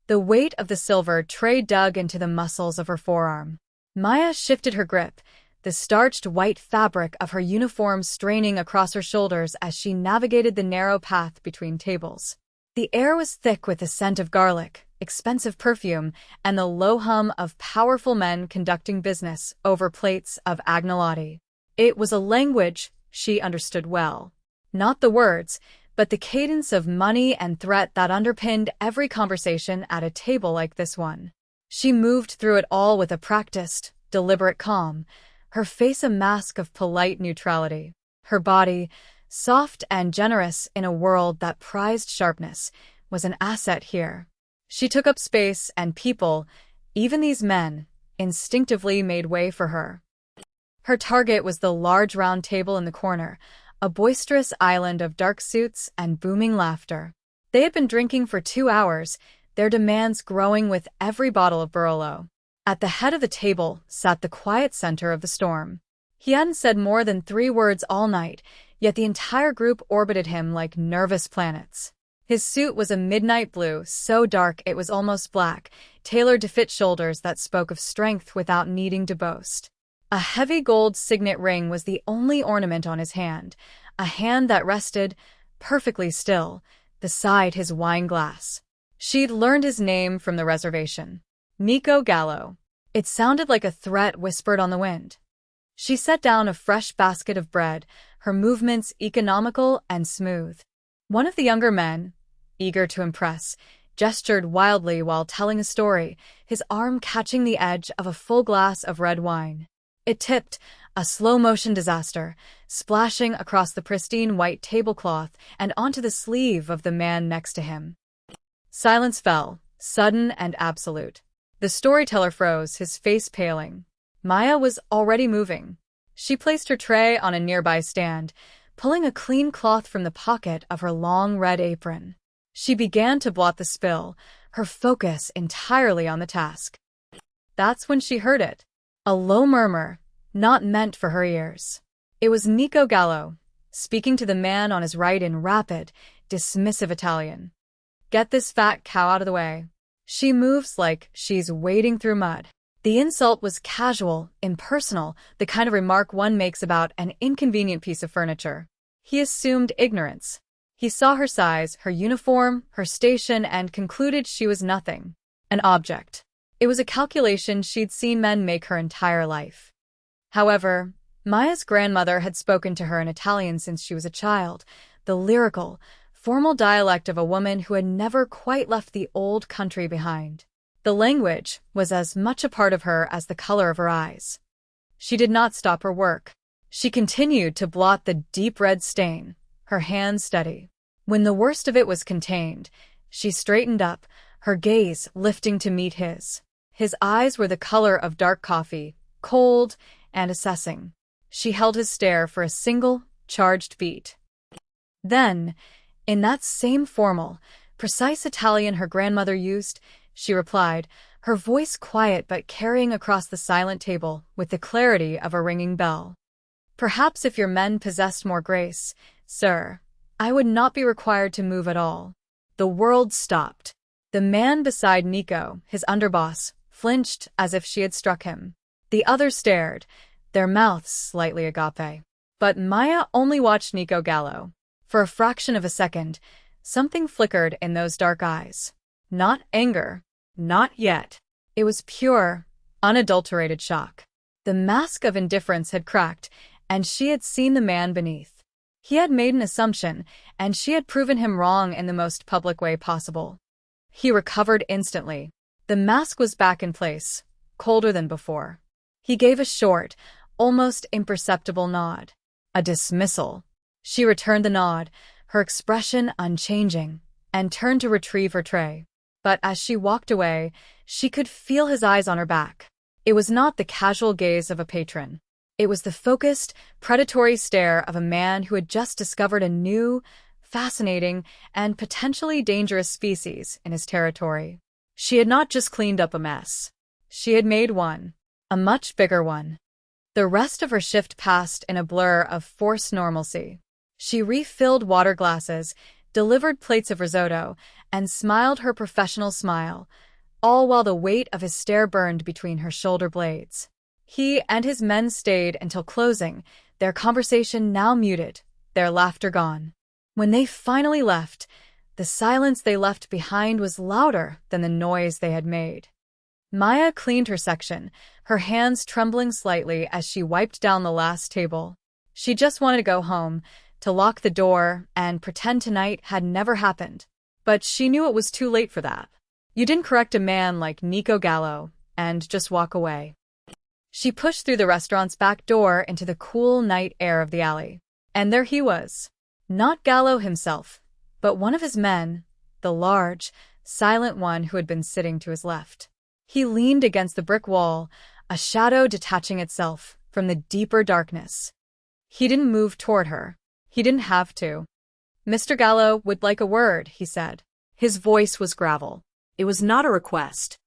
The weight of the silver tray dug into the muscles of her forearm. Maya shifted her grip, the starched white fabric of her uniform straining across her shoulders as she navigated the narrow path between tables. The air was thick with the scent of garlic, expensive perfume, and the low hum of powerful men conducting business over plates of agnolotti. It was a language she understood well. Not the words, but the cadence of money and threat that underpinned every conversation at a table like this one. She moved through it all with a practiced, deliberate calm, her face a mask of polite neutrality. Her body, soft and generous in a world that prized sharpness, was an asset here. She took up space, and people, even these men, instinctively made way for her. Her target was the large round table in the corner, a boisterous island of dark suits and booming laughter. They had been drinking for 2 hours, their demands growing with every bottle of Barolo. At the head of the table sat the quiet center of the storm. He hadn't said more than 3 words all night, yet the entire group orbited him like nervous planets. His suit was a midnight blue, so dark it was almost black, tailored to fit shoulders that spoke of strength without needing to boast. A heavy gold signet ring was the only ornament on his hand, a hand that rested, perfectly still, beside his wine glass. She'd learned his name from the reservation. Nico Gallo. It sounded like a threat whispered on the wind. She set down a fresh basket of bread, her movements economical and smooth. One of the younger men, eager to impress, gestured wildly while telling a story, his arm catching the edge of a full glass of red wine. It tipped, a slow-motion disaster, splashing across the pristine white tablecloth and onto the sleeve of the man next to him. Silence fell, sudden and absolute. The storyteller froze, his face paling. Maya was already moving. She placed her tray on a nearby stand, pulling a clean cloth from the pocket of her long red apron. She began to blot the spill, her focus entirely on the task. That's when she heard it. A low murmur, not meant for her ears. It was Nico Gallo, speaking to the man on his right in rapid, dismissive Italian. "Get this fat cow out of the way. She moves like she's wading through mud." The insult was casual, impersonal, the kind of remark one makes about an inconvenient piece of furniture. He assumed ignorance. He saw her size, her uniform, her station, and concluded she was nothing. An object. It was a calculation she'd seen men make her entire life. However, Maya's grandmother had spoken to her in Italian since she was a child, the lyrical, formal dialect of a woman who had never quite left the old country behind. The language was as much a part of her as the color of her eyes. She did not stop her work. She continued to blot the deep red stain, her hands steady. When the worst of it was contained, she straightened up, her gaze lifting to meet his. His eyes were the color of dark coffee, cold and assessing. She held his stare for a single, charged beat. Then, in that same formal, precise Italian her grandmother used, she replied, her voice quiet but carrying across the silent table with the clarity of a ringing bell. "Perhaps if your men possessed more grace, sir, I would not be required to move at all." The world stopped. The man beside Nico, his underboss, flinched as if she had struck him. The others stared, their mouths slightly agape. But Maya only watched Nico Gallo. For a fraction of a second, something flickered in those dark eyes. Not anger. Not yet. It was pure, unadulterated shock. The mask of indifference had cracked, and she had seen the man beneath. He had made an assumption, and she had proven him wrong in the most public way possible. He recovered instantly. The mask was back in place, colder than before. He gave a short, almost imperceptible nod. A dismissal. She returned the nod, her expression unchanging, and turned to retrieve her tray. But as she walked away, she could feel his eyes on her back. It was not the casual gaze of a patron. It was the focused, predatory stare of a man who had just discovered a new, fascinating, and potentially dangerous species in his territory. She had not just cleaned up a mess. She had made one. A much bigger one. The rest of her shift passed in a blur of forced normalcy. She refilled water glasses, delivered plates of risotto, and smiled her professional smile, all while the weight of his stare burned between her shoulder blades. He and his men stayed until closing, their conversation now muted, their laughter gone. When they finally left, the silence they left behind was louder than the noise they had made. Maya cleaned her section, her hands trembling slightly as she wiped down the last table. She just wanted to go home, to lock the door, and pretend tonight had never happened. But she knew it was too late for that. You didn't correct a man like Nico Gallo and just walk away. She pushed through the restaurant's back door into the cool night air of the alley. And there he was. Not Gallo himself, but one of his men, the large, silent one who had been sitting to his left. He leaned against the brick wall, a shadow detaching itself from the deeper darkness. He didn't move toward her. He didn't have to. "Mr. Gallo would like a word," he said. His voice was gravel. It was not a request.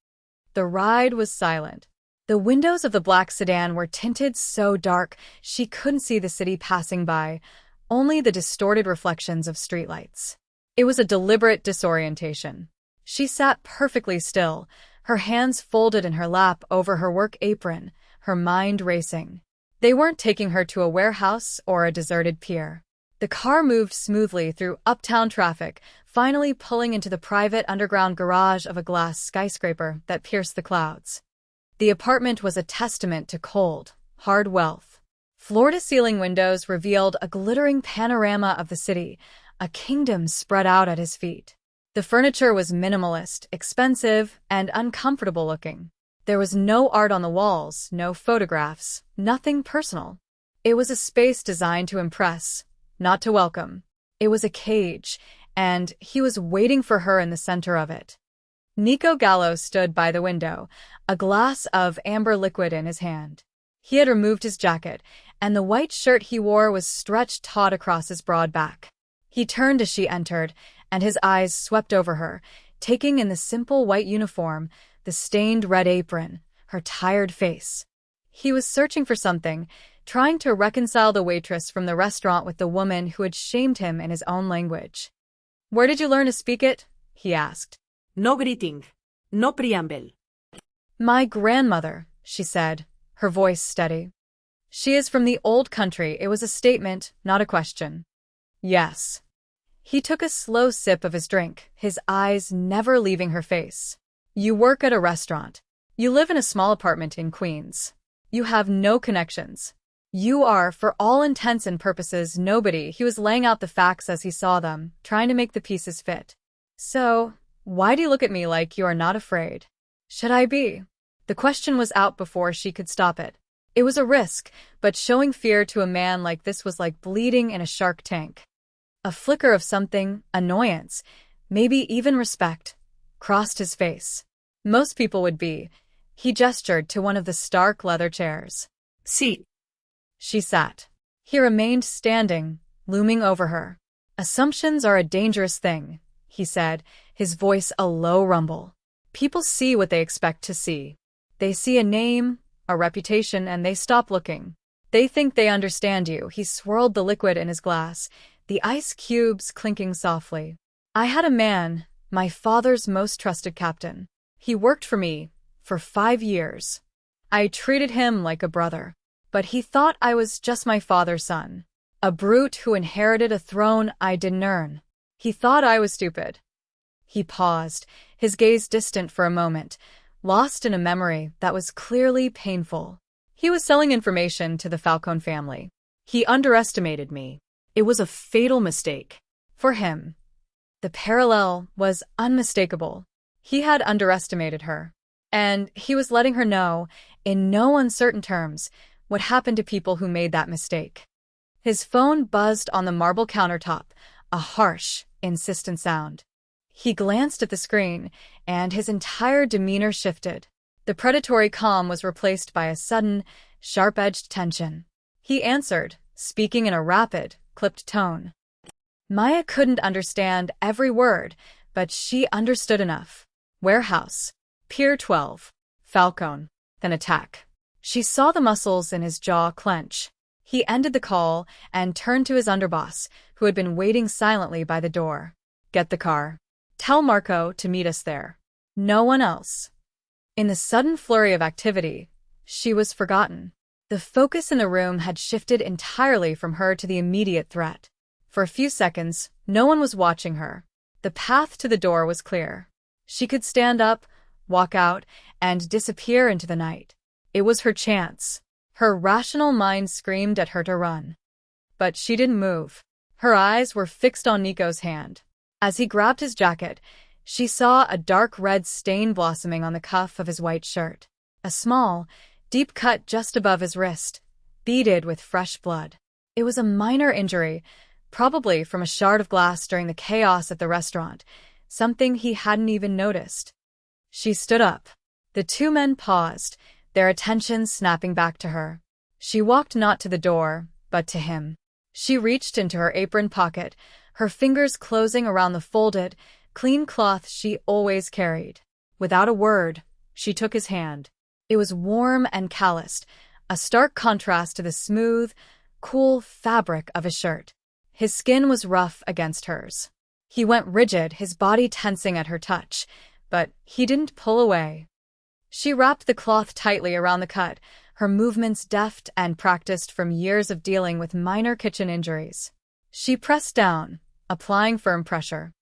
The ride was silent. The windows of the black sedan were tinted so dark she couldn't see the city passing by, only the distorted reflections of streetlights. It was a deliberate disorientation. She sat perfectly still, her hands folded in her lap over her work apron, her mind racing. They weren't taking her to a warehouse or a deserted pier. The car moved smoothly through uptown traffic, finally pulling into the private underground garage of a glass skyscraper that pierced the clouds. The apartment was a testament to cold, hard wealth. Floor-to-ceiling windows revealed a glittering panorama of the city, a kingdom spread out at his feet. The furniture was minimalist, expensive, and uncomfortable looking. There was no art on the walls, no photographs, nothing personal. It was a space designed to impress, not to welcome. It was a cage, and he was waiting for her in the center of it. Nico Gallo stood by the window, a glass of amber liquid in his hand. He had removed his jacket, and the white shirt he wore was stretched taut across his broad back. He turned as she entered, and his eyes swept over her, taking in the simple white uniform, the stained red apron, her tired face. He was searching for something, trying to reconcile the waitress from the restaurant with the woman who had shamed him in his own language. "Where did you learn to speak it?" he asked. No greeting. No preamble. "My grandmother," she said, her voice steady. "She is from the old country." It was a statement, not a question. "Yes." He took a slow sip of his drink, his eyes never leaving her face. "You work at a restaurant. You live in a small apartment in Queens. You have no connections. You are, for all intents and purposes, nobody." He was laying out the facts as he saw them, trying to make the pieces fit. "So, why do you look at me like you are not afraid?" "Should I be?" The question was out before she could stop it. It was a risk, but showing fear to a man like this was like bleeding in a shark tank. A flicker of something, annoyance, maybe even respect, crossed his face. Most people would be. He gestured to one of the stark leather chairs. "Sí." She sat. He remained standing, looming over her. "Assumptions are a dangerous thing," he said, his voice a low rumble. "People see what they expect to see. They see a name, a reputation, and they stop looking. They think they understand you." He swirled the liquid in his glass, the ice cubes clinking softly. "I had a man, my father's most trusted captain. He worked for me for 5 years. I treated him like a brother. But he thought I was just my father's son. A brute who inherited a throne I didn't earn. He thought I was stupid." He paused, his gaze distant for a moment, lost in a memory that was clearly painful. He was selling information to the Falcone family. "He underestimated me. It was a fatal mistake." For him, the parallel was unmistakable. He had underestimated her. And he was letting her know, in no uncertain terms, what happened to people who made that mistake. His phone buzzed on the marble countertop, a harsh, insistent sound. He glanced at the screen, and his entire demeanor shifted. The predatory calm was replaced by a sudden, sharp-edged tension. He answered, speaking in a rapid, clipped tone. Maya couldn't understand every word, but she understood enough. Warehouse. Pier 12. Falcone. Then attack. She saw the muscles in his jaw clench. He ended the call and turned to his underboss, who had been waiting silently by the door. "Get the car." Tell Marco to meet us there. No one else. In the sudden flurry of activity, she was forgotten. The focus in the room had shifted entirely from her to the immediate threat. For a few seconds, no one was watching her. The path to the door was clear. She could stand up, walk out, and disappear into the night. It was her chance. Her rational mind screamed at her to run. But she didn't move. Her eyes were fixed on Nico's hand. As he grabbed his jacket, she saw a dark red stain blossoming on the cuff of his white shirt. A small, deep cut just above his wrist, beaded with fresh blood. It was a minor injury, probably from a shard of glass during the chaos at the restaurant, something he hadn't even noticed. She stood up. The two men paused, their attention snapping back to her. She walked not to the door, but to him. She reached into her apron pocket, her fingers closing around the folded, clean cloth she always carried. Without a word, she took his hand. It was warm and calloused, a stark contrast to the smooth, cool fabric of his shirt. His skin was rough against hers. He went rigid, his body tensing at her touch, but he didn't pull away. She wrapped the cloth tightly around the cut, her movements deft and practiced from years of dealing with minor kitchen injuries. She pressed down, applying firm pressure.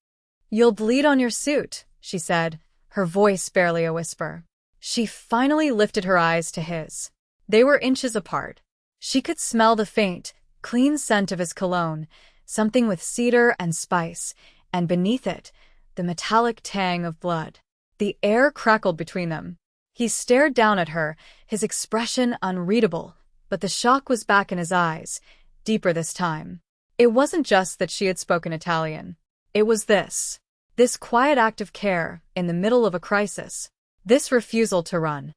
"You'll bleed on your suit," she said, her voice barely a whisper. She finally lifted her eyes to his. They were inches apart. She could smell the faint, clean scent of his cologne, something with cedar and spice, and beneath it, the metallic tang of blood. The air crackled between them. He stared down at her, his expression unreadable, but the shock was back in his eyes, deeper this time. It wasn't just that she had spoken Italian. It was this quiet act of care in the middle of a crisis, this refusal to run.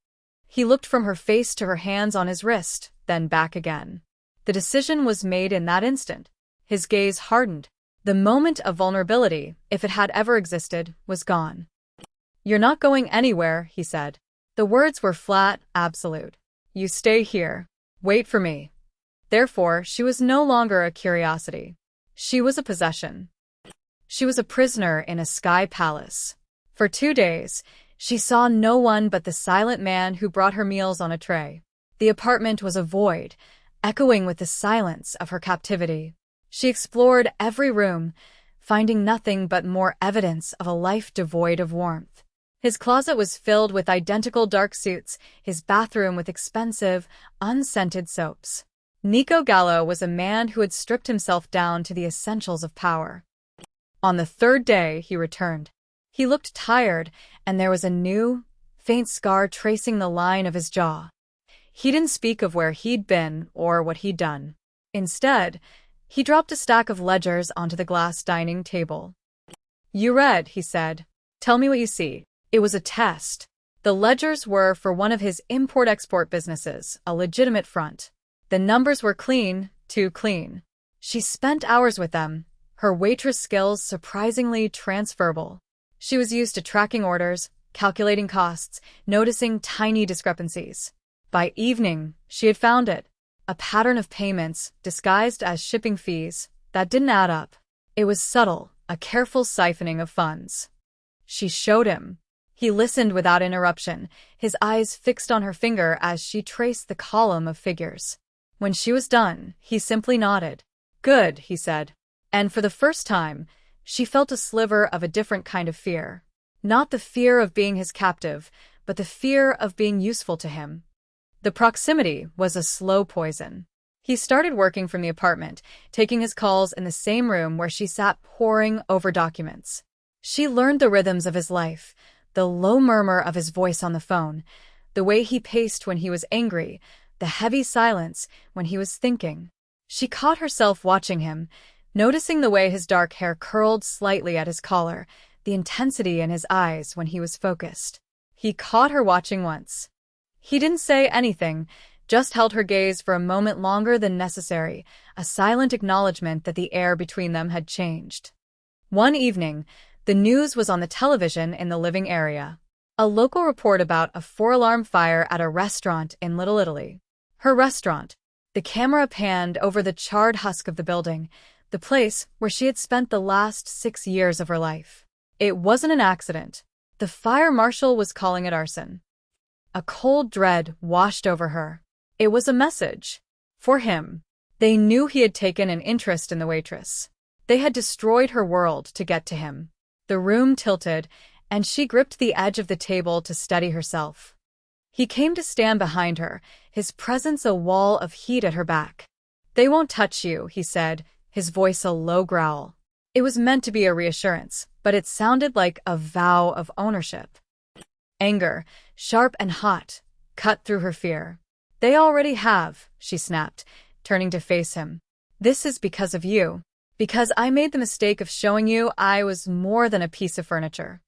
He looked from her face to her hands on his wrist, then back again. The decision was made in that instant. His gaze hardened. The moment of vulnerability, if it had ever existed, was gone. "You're not going anywhere," he said. The words were flat, absolute. "You stay here. Wait for me." Therefore, she was no longer a curiosity. She was a possession. She was a prisoner in a sky palace. For 2 days, she saw no one but the silent man who brought her meals on a tray. The apartment was a void, echoing with the silence of her captivity. She explored every room, finding nothing but more evidence of a life devoid of warmth. His closet was filled with identical dark suits, his bathroom with expensive, unscented soaps. Nico Gallo was a man who had stripped himself down to the essentials of power. On the 3rd day, he returned. He looked tired, and there was a new, faint scar tracing the line of his jaw. He didn't speak of where he'd been or what he'd done. Instead, he dropped a stack of ledgers onto the glass dining table. "You read," he said. "Tell me what you see." It was a test. The ledgers were for one of his import-export businesses, a legitimate front. The numbers were clean, too clean. She spent hours with them, her waitress skills surprisingly transferable. She was used to tracking orders, calculating costs, noticing tiny discrepancies. By evening, she had found it. A pattern of payments, disguised as shipping fees, that didn't add up. It was subtle, a careful siphoning of funds. She showed him. He listened without interruption, his eyes fixed on her finger as she traced the column of figures. When she was done, he simply nodded. "Good," he said. And for the first time, she felt a sliver of a different kind of fear. Not the fear of being his captive, but the fear of being useful to him. The proximity was a slow poison. He started working from the apartment, taking his calls in the same room where she sat poring over documents. She learned the rhythms of his life, the low murmur of his voice on the phone, the way he paced when he was angry, the heavy silence when he was thinking. She caught herself watching him, noticing the way his dark hair curled slightly at his collar, the intensity in his eyes when he was focused. He caught her watching once. He didn't say anything, just held her gaze for a moment longer than necessary, a silent acknowledgement that the air between them had changed. One evening, the news was on the television in the living area. A local report about a 4-alarm fire at a restaurant in Little Italy. Her restaurant. The camera panned over the charred husk of the building, the place where she had spent the last 6 years of her life. It wasn't an accident. The fire marshal was calling it arson. A cold dread washed over her. It was a message. For him. They knew he had taken an interest in the waitress. They had destroyed her world to get to him. The room tilted, and she gripped the edge of the table to steady herself. He came to stand behind her, his presence a wall of heat at her back. "They won't touch you," he said, his voice a low growl. It was meant to be a reassurance, but it sounded like a vow of ownership. Anger, sharp and hot, cut through her fear. "They already have," she snapped, turning to face him. "This is because of you. Because I made the mistake of showing you I was more than a piece of furniture."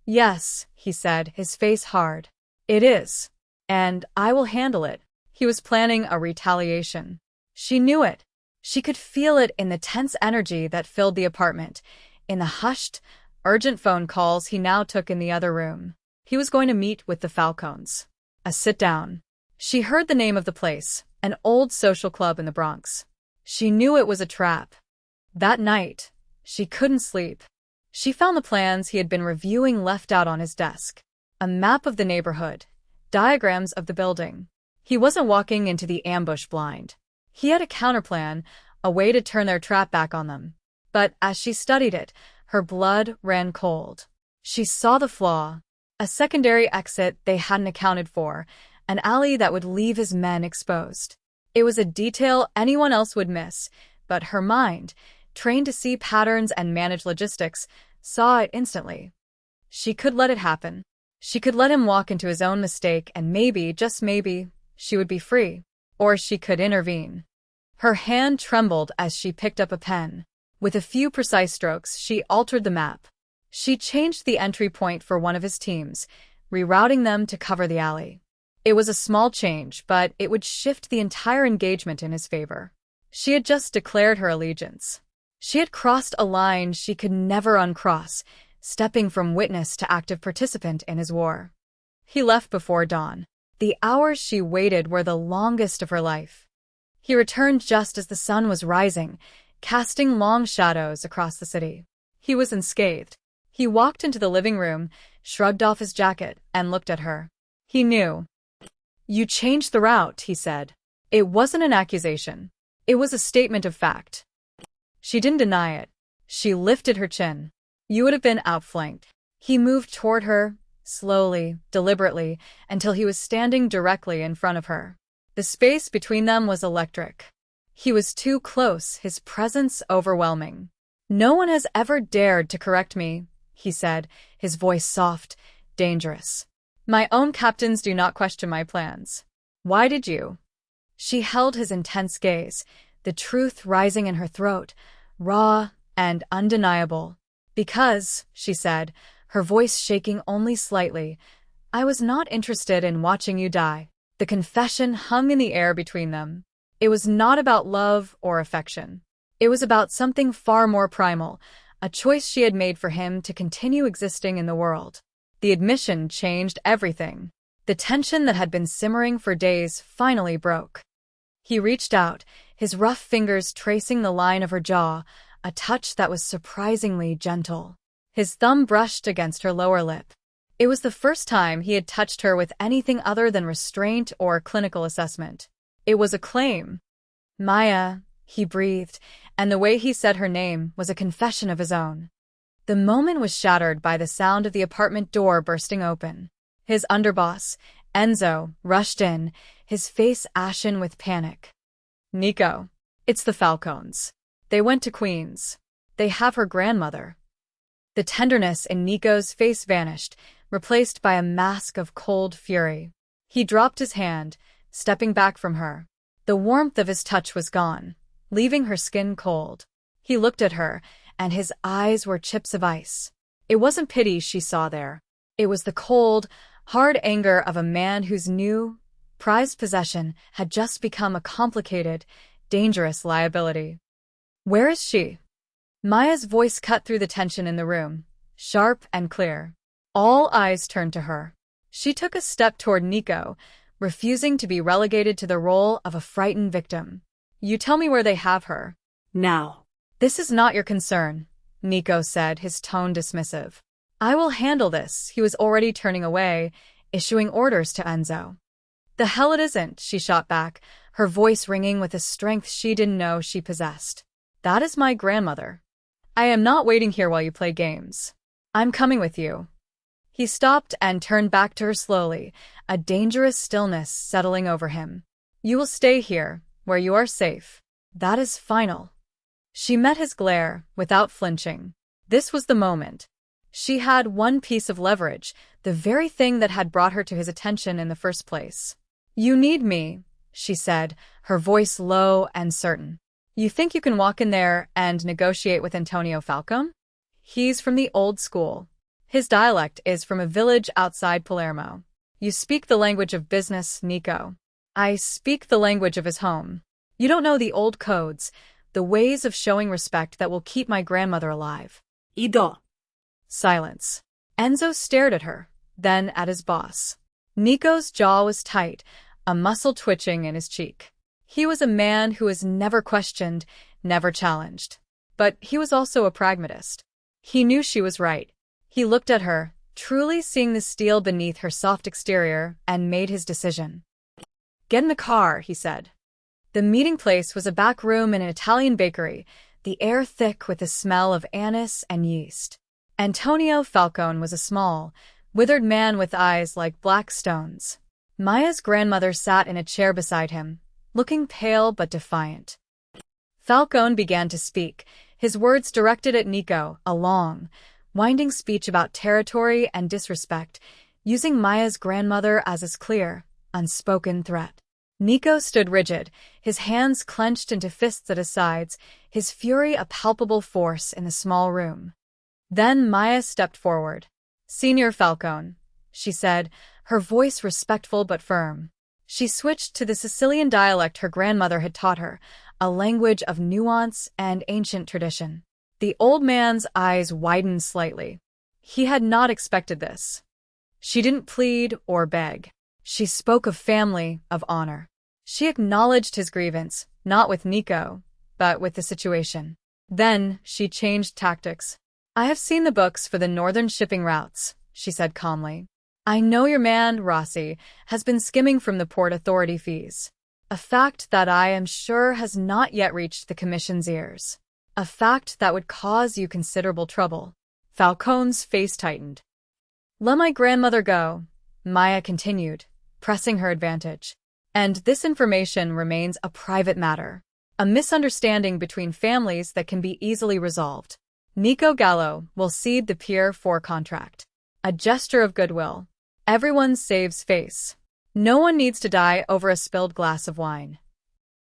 "Yes," he said, his face hard. "It is. And I will handle it." He was planning a retaliation. She knew it. She could feel it in the tense energy that filled the apartment, in the hushed, urgent phone calls he now took in the other room. He was going to meet with the Falcons. A sit-down. She heard the name of the place, an old social club in the Bronx. She knew it was a trap. That night, she couldn't sleep. She found the plans he had been reviewing left out on his desk. A map of the neighborhood, diagrams of the building. He wasn't walking into the ambush blind. He had a counterplan, a way to turn their trap back on them. But as she studied it, her blood ran cold. She saw the flaw, a secondary exit they hadn't accounted for, an alley that would leave his men exposed. It was a detail anyone else would miss, but her mind, trained to see patterns and manage logistics, saw it instantly. She could let it happen. She could let him walk into his own mistake and maybe, just maybe, she would be free. Or she could intervene. Her hand trembled as she picked up a pen. With a few precise strokes, she altered the map. She changed the entry point for one of his teams, rerouting them to cover the alley. It was a small change, but it would shift the entire engagement in his favor. She had just declared her allegiance. She had crossed a line she could never uncross, stepping from witness to active participant in his war. He left before dawn. The hours she waited were the longest of her life. He returned just as the sun was rising, casting long shadows across the city. He was unscathed. He walked into the living room, shrugged off his jacket, and looked at her. He knew. "You changed the route," he said. It wasn't an accusation. It was a statement of fact. She didn't deny it. She lifted her chin. "You would have been outflanked." He moved toward her, slowly, deliberately, until he was standing directly in front of her. The space between them was electric. He was too close, his presence overwhelming. "No one has ever dared to correct me," he said, his voice soft, dangerous. "My own captains do not question my plans. Why did you?" She held his intense gaze, the truth rising in her throat, raw and undeniable. "Because," she said, her voice shaking only slightly, "I was not interested in watching you die." The confession hung in the air between them. It was not about love or affection. It was about something far more primal, a choice she had made for him to continue existing in the world. The admission changed everything. The tension that had been simmering for days finally broke. He reached out, his rough fingers tracing the line of her jaw, a touch that was surprisingly gentle. His thumb brushed against her lower lip. It was the first time he had touched her with anything other than restraint or clinical assessment. It was a claim. "Maya," he breathed, and the way he said her name was a confession of his own. The moment was shattered by the sound of the apartment door bursting open. His underboss, Enzo, rushed in, his face ashen with panic. "Nico, it's the Falcons. They went to Queens. They have her grandmother." The tenderness in Nico's face vanished, replaced by a mask of cold fury. He dropped his hand, stepping back from her. The warmth of his touch was gone, leaving her skin cold. He looked at her, and his eyes were chips of ice. It wasn't pity she saw there. It was the cold, hard anger of a man whose new, prized possession had just become a complicated, dangerous liability. "Where is she?" Maya's voice cut through the tension in the room, sharp and clear. All eyes turned to her. She took a step toward Nico, refusing to be relegated to the role of a frightened victim. "You tell me where they have her." Now. "This is not your concern," Nico said, his tone dismissive. I will handle this. He was already turning away, issuing orders to Enzo. The hell it isn't, she shot back, her voice ringing with a strength she didn't know she possessed. That is my grandmother. I am not waiting here while you play games. I'm coming with you. He stopped and turned back to her slowly, a dangerous stillness settling over him. You will stay here, where you are safe. That is final. She met his glare, without flinching. This was the moment. She had one piece of leverage, the very thing that had brought her to his attention in the first place. You need me, she said, her voice low and certain. You think you can walk in there and negotiate with Antonio Falcone? He's from the old school. His dialect is from a village outside Palermo. You speak the language of business, Nico. I speak the language of his home. You don't know the old codes, the ways of showing respect that will keep my grandmother alive. Ido. Silence. Enzo stared at her, then at his boss. Nico's jaw was tight, a muscle twitching in his cheek. He was a man who was never questioned, never challenged. But he was also a pragmatist. He knew she was right. He looked at her, truly seeing the steel beneath her soft exterior, and made his decision. Get in the car, he said. The meeting place was a back room in an Italian bakery, the air thick with the smell of anise and yeast. Antonio Falcone was a small, withered man with eyes like black stones. Maya's grandmother sat in a chair beside him, looking pale but defiant. Falcone began to speak, his words directed at Nico, a long, winding speech about territory and disrespect, using Maya's grandmother as his clear, unspoken threat. Nico stood rigid, his hands clenched into fists at his sides, his fury a palpable force in the small room. Then Maya stepped forward. Senior Falcone, she said, her voice respectful but firm. She switched to the Sicilian dialect her grandmother had taught her, a language of nuance and ancient tradition. The old man's eyes widened slightly. He had not expected this. She didn't plead or beg. She spoke of family, of honor. She acknowledged his grievance, not with Nico, but with the situation. Then she changed tactics. I have seen the books for the northern shipping routes, she said calmly. I know your man, Rossi, has been skimming from the port authority fees. A fact that I am sure has not yet reached the commission's ears. A fact that would cause you considerable trouble. Falcone's face tightened. Let my grandmother go, Maya continued, pressing her advantage. And this information remains a private matter. A misunderstanding between families that can be easily resolved. Nico Gallo will cede the Pier 4 contract. A gesture of goodwill. Everyone saves face. No one needs to die over a spilled glass of wine.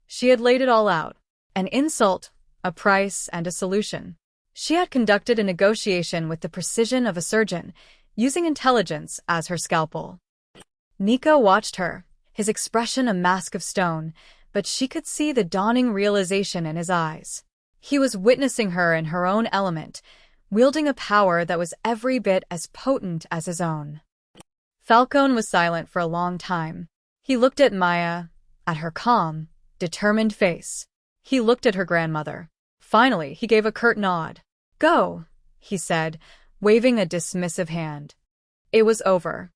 She had laid it all out. An insult, a price, and a solution. She had conducted a negotiation with the precision of a surgeon, using intelligence as her scalpel. Nico watched her, his expression a mask of stone, but she could see the dawning realization in his eyes. He was witnessing her in her own element, wielding a power that was every bit as potent as his own. Falcone was silent for a long time. He looked at Maya, at her calm, determined face. He looked at her grandmother. Finally, he gave a curt nod. Go, he said, waving a dismissive hand. It was over.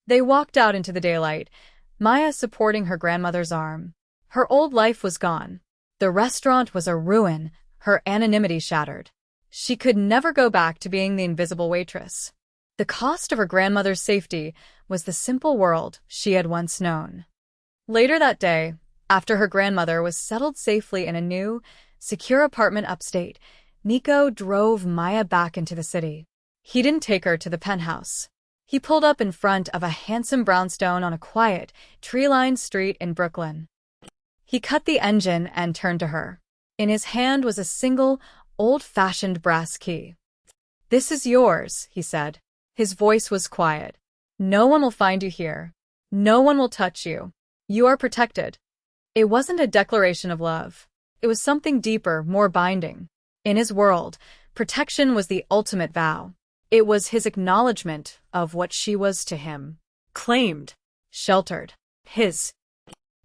They walked out into the daylight, Maya supporting her grandmother's arm. Her old life was gone. The restaurant was a ruin, her anonymity shattered. She could never go back to being the invisible waitress. The cost of her grandmother's safety was the simple world she had once known. Later that day, after her grandmother was settled safely in a new, secure apartment upstate, Nico drove Maya back into the city. He didn't take her to the penthouse. He pulled up in front of a handsome brownstone on a quiet, tree-lined street in Brooklyn. He cut the engine and turned to her. In his hand was a single, old-fashioned brass key. This is yours, he said. His voice was quiet. No one will find you here. No one will touch you. You are protected. It wasn't a declaration of love. It was something deeper, more binding. In his world, protection was the ultimate vow. It was his acknowledgement of what she was to him. Claimed. Sheltered. His.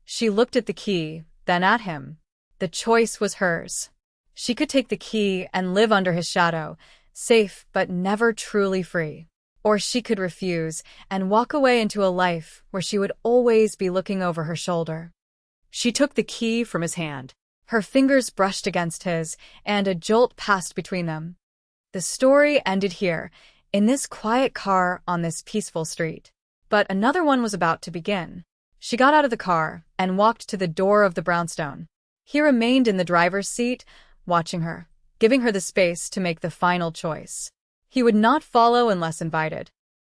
She looked at the key, then at him. The choice was hers. She could take the key and live under his shadow, safe but never truly free. Or she could refuse and walk away into a life where she would always be looking over her shoulder. She took the key from his hand. Her fingers brushed against his, and a jolt passed between them. The story ended here, in this quiet car on this peaceful street. But another one was about to begin. She got out of the car and walked to the door of the brownstone. He remained in the driver's seat, watching her, giving her the space to make the final choice. He would not follow unless invited.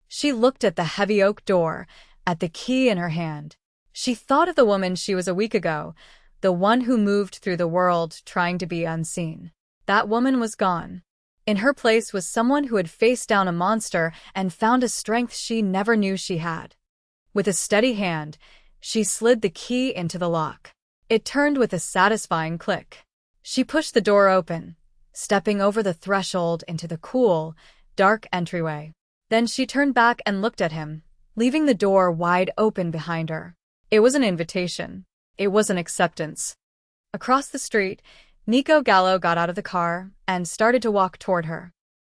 She looked at the heavy oak door, at the key in her hand. She thought of the woman she was a week ago, the one who moved through the world trying to be unseen. That woman was gone. In her place was someone who had faced down a monster and found a strength she never knew she had. With a steady hand, she slid the key into the lock. It turned with a satisfying click. She pushed the door open, stepping over the threshold into the cool, dark entryway. Then she turned back and looked at him, leaving the door wide open behind her. It was an invitation. It was an acceptance. Across the street, Nico Gallo got out of the car and started to walk toward her.